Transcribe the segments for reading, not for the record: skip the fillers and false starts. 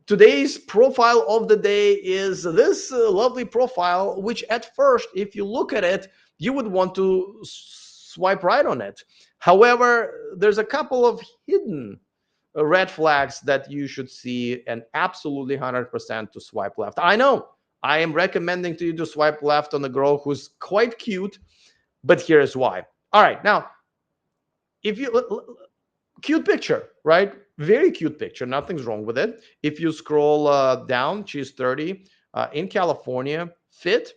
today's profile of the day is this lovely profile, which at first, if you look at it, you would want to swipe right on it. However, there's a couple of hidden red flags that you should see, and absolutely 100% to swipe left. I know I am recommending to you to swipe left on a girl who's quite cute, but here's why. All right, now, if you cute picture, right? Very cute picture. Nothing's wrong with it. If you scroll down, she's 30, in California, fit,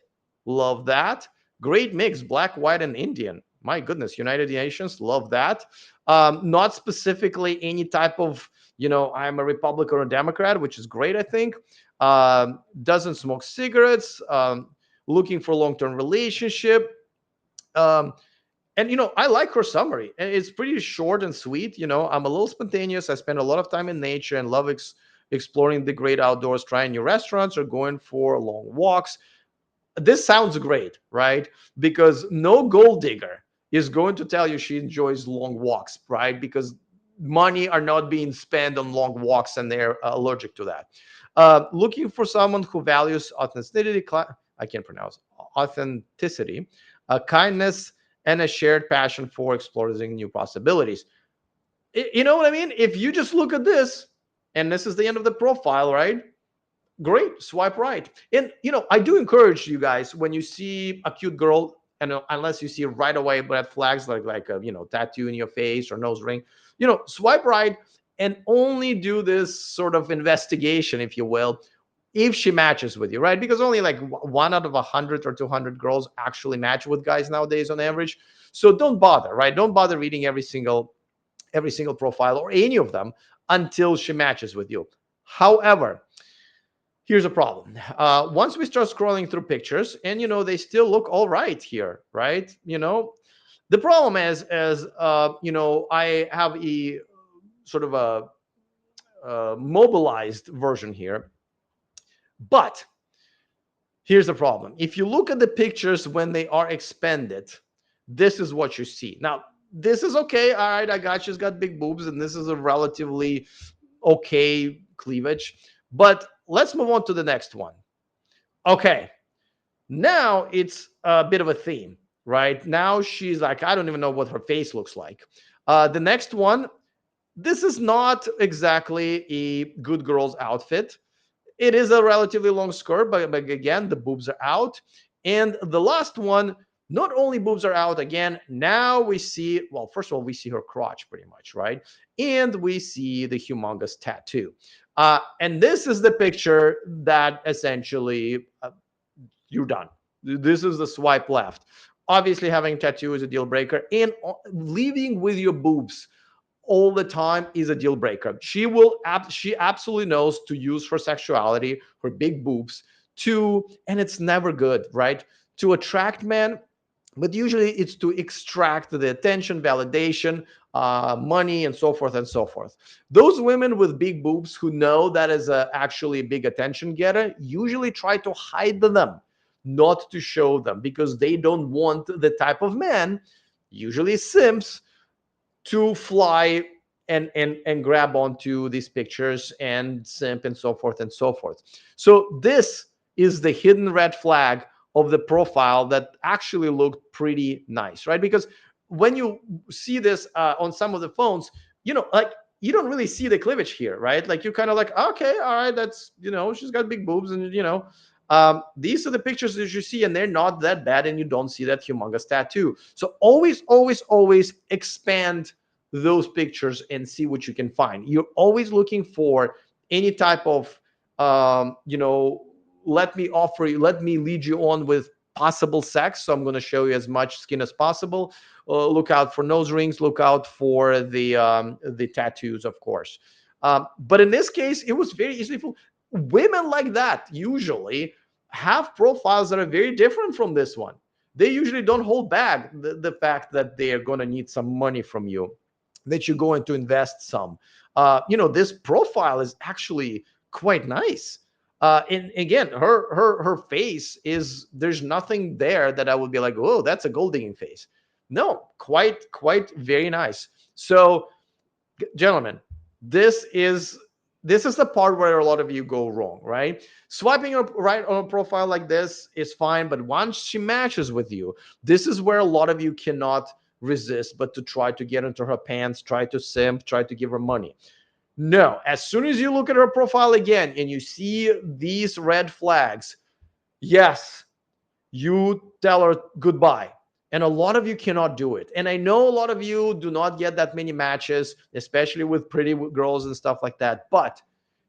love that. Great mix, black, white, and Indian. My goodness, United Nations, love that. Not specifically any type of, I'm a Republican or a Democrat, which is great, I think. Doesn't smoke cigarettes, looking for long-term relationship. Um, and I like her summary, and it's pretty short and sweet. I'm a little spontaneous. I spend a lot of time in nature and love exploring the great outdoors, trying new restaurants or going for long walks. This sounds great, right? Because no gold digger is going to tell you she enjoys long walks, right? Because money are not being spent on long walks, and they're allergic to that. Looking for someone who values authenticity, I can't pronounce authenticity, kindness, and a shared passion for exploring new possibilities. You know what I mean? If you just look at this, and this is the end of the profile, right? Great, swipe right. And I do encourage you guys, when you see a cute girl, and unless you see right away red flags like a tattoo in your face or nose ring, swipe right, and only do this sort of investigation, if you will, if she matches with you, right? Because only like one out of 100 or 200 girls actually match with guys nowadays on average. So don't bother, right? Don't bother reading every single profile or any of them until she matches with you. However, here's a problem. Once we start scrolling through pictures, and they still look all right here, right? The problem is I have a sort of a mobilized version here, but here's the problem. If you look at the pictures when they are expanded, this is what you see. Now, this is okay. All right, I got she's got big boobs, and this is a relatively okay cleavage. But let's move on to the next one. Okay, now it's a bit of a theme, right? Now she's like, I don't even know what her face looks like. The next one, this is not exactly a good girl's outfit. It is a relatively long skirt, but again, the boobs are out. And the last one, not only boobs are out again, now we see, well, first of all, we see her crotch pretty much, right? And we see the humongous tattoo. And this is the picture that essentially you're done. This is the swipe left. Obviously, having a tattoo is a deal breaker, and leaving with your boobs all the time is a deal breaker. She absolutely knows to use her sexuality, her big boobs, and it's never good, right? To attract men, but usually it's to extract the attention, validation, money, and so forth and so forth. Those women with big boobs who know that is actually a big attention getter usually try to hide them, not to show them, because they don't want the type of man, usually simps, to fly and grab onto these pictures and simp and so forth and so forth. So this is the hidden red flag of the profile that actually looked pretty nice, right? Because when you see this on some of the phones, like, you don't really see the cleavage here, right? Like, you're kind of like, okay, all right, that's, she's got big boobs, and these are the pictures that you see, and they're not that bad, and you don't see that humongous tattoo. So always, always, always expand those pictures and see what you can find. You're always looking for any type of, let me lead you on with possible sex. So I'm going to show you as much skin as possible. Look out for nose rings. Look out for the tattoos, of course. But in this case, it was very easily for women like that. Usually have profiles that are very different from this one. They usually don't hold back the fact that they are going to need some money from you, that you're going to invest some. This profile is actually quite nice. And again, her face is, there's nothing there that I would be like, oh, that's a gold digging face. No, quite very nice. So, gentlemen, this is This is the part where a lot of you go wrong, right? Swiping right on a profile like this is fine, but once she matches with you, this is where a lot of you cannot resist but to try to get into her pants, try to simp, try to give her money. No, as soon as you look at her profile again and you see these red flags, yes, you tell her goodbye. And a lot of you cannot do it. And I know a lot of you do not get that many matches, especially with pretty girls and stuff like that. But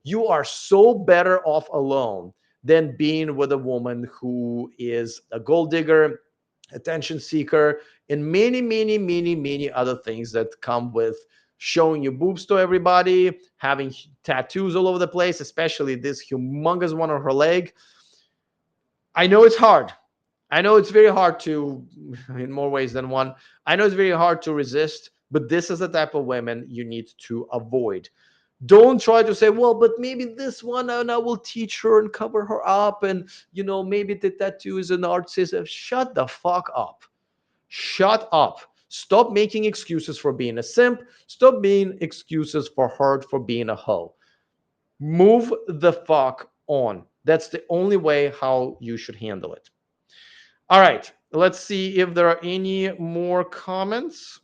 you are so better off alone than being with a woman who is a gold digger, attention seeker, and many, many, many, many other things that come with showing your boobs to everybody, having tattoos all over the place, especially this humongous one on her leg. I know it's hard. I know it's very hard to, in more ways than one, I know it's very hard to resist, but this is the type of women you need to avoid. Don't try to say, well, but maybe this one and I will teach her and cover her up. And, maybe the tattoo is an artist. Shut the fuck up. Shut up. Stop making excuses for being a simp. Stop being excuses for her for being a hoe. Move the fuck on. That's the only way how you should handle it. All right, let's see if there are any more comments.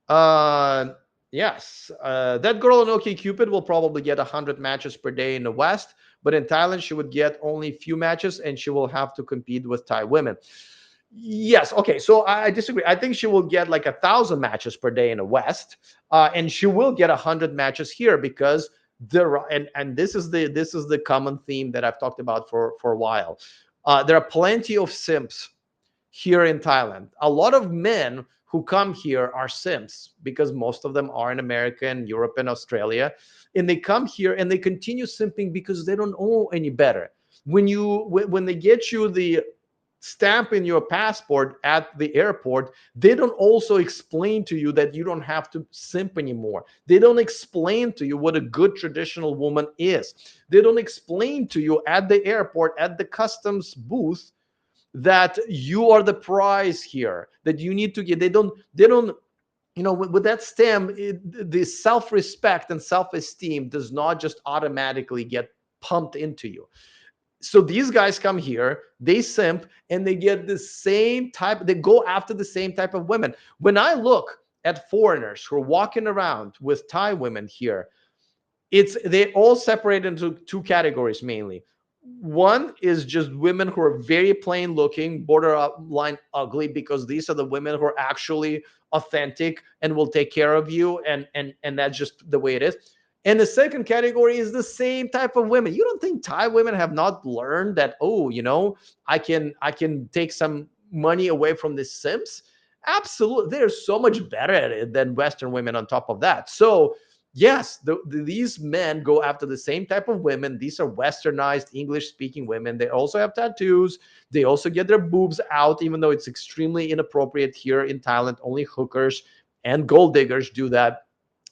Uh, yes, that girl on OkCupid will probably get 100 matches per day in the West, but in Thailand she would get only few matches and she will have to compete with Thai women. Yes, okay, so I disagree. I think she will get like 1,000 matches per day in the West, and she will get 100 matches here because there are, and this is the common theme that I've talked about for a while. There are plenty of simps here in Thailand. A lot of men who come here are simps because most of them are in America and Europe and Australia. And they come here and they continue simping because they don't know any better. When they get you the stamp in your passport at the airport, they don't also explain to you that you don't have to simp anymore. They don't explain to you what a good traditional woman is. They don't explain to you at the airport, at the customs booth, that you are the prize here, that you need to get. They don't with that stamp, the self-respect and self-esteem does not just automatically get pumped into you. So these guys come here, they simp, and they get the same type, they go after the same type of women. When I look at foreigners who are walking around with Thai women here, they all separate into two categories mainly. One is just women who are very plain looking, borderline ugly, because these are the women who are actually authentic and will take care of you, and that's just the way it is. And the second category is the same type of women. You don't think Thai women have not learned that, oh, I can take some money away from the simps? Absolutely. They're so much better at it than Western women on top of that. So yes, these men go after the same type of women. These are westernized English-speaking women. They also have tattoos. They also get their boobs out, even though it's extremely inappropriate here in Thailand. Only hookers and gold diggers do that.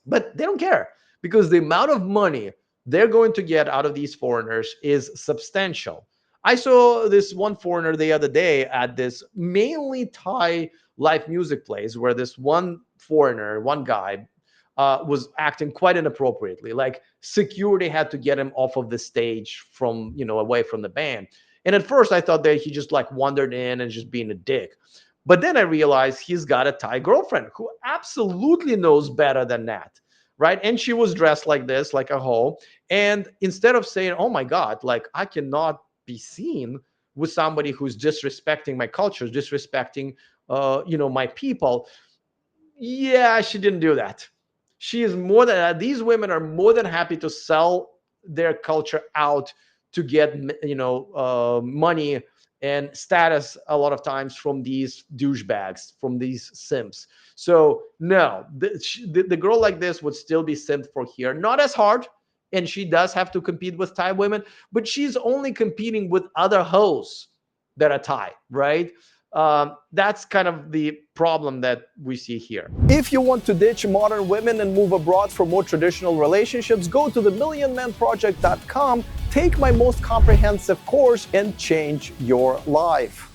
But they don't care because the amount of money they're going to get out of these foreigners is substantial. I saw this one foreigner the other day at this mainly Thai live music place where this one foreigner, one guy, was acting quite inappropriately. Like security had to get him off of the stage from, away from the band. And at first I thought that he just like wandered in and just being a dick. But then I realized he's got a Thai girlfriend who absolutely knows better than that. Right. And she was dressed like this, like a hoe. And instead of saying, oh my God, like I cannot be seen with somebody who's disrespecting my culture, disrespecting, my people. Yeah, she didn't do that. She is more than these women are more than happy to sell their culture out to get money and status a lot of times from these douchebags, from these simps. So no, the girl like this would still be simped for here, not as hard, and she does have to compete with Thai women, but she's only competing with other hoes that are Thai, right? That's kind of the problem that we see here. If you want to ditch modern women and move abroad for more traditional relationships, go to themillionmanproject.com, take my most comprehensive course, and change your life.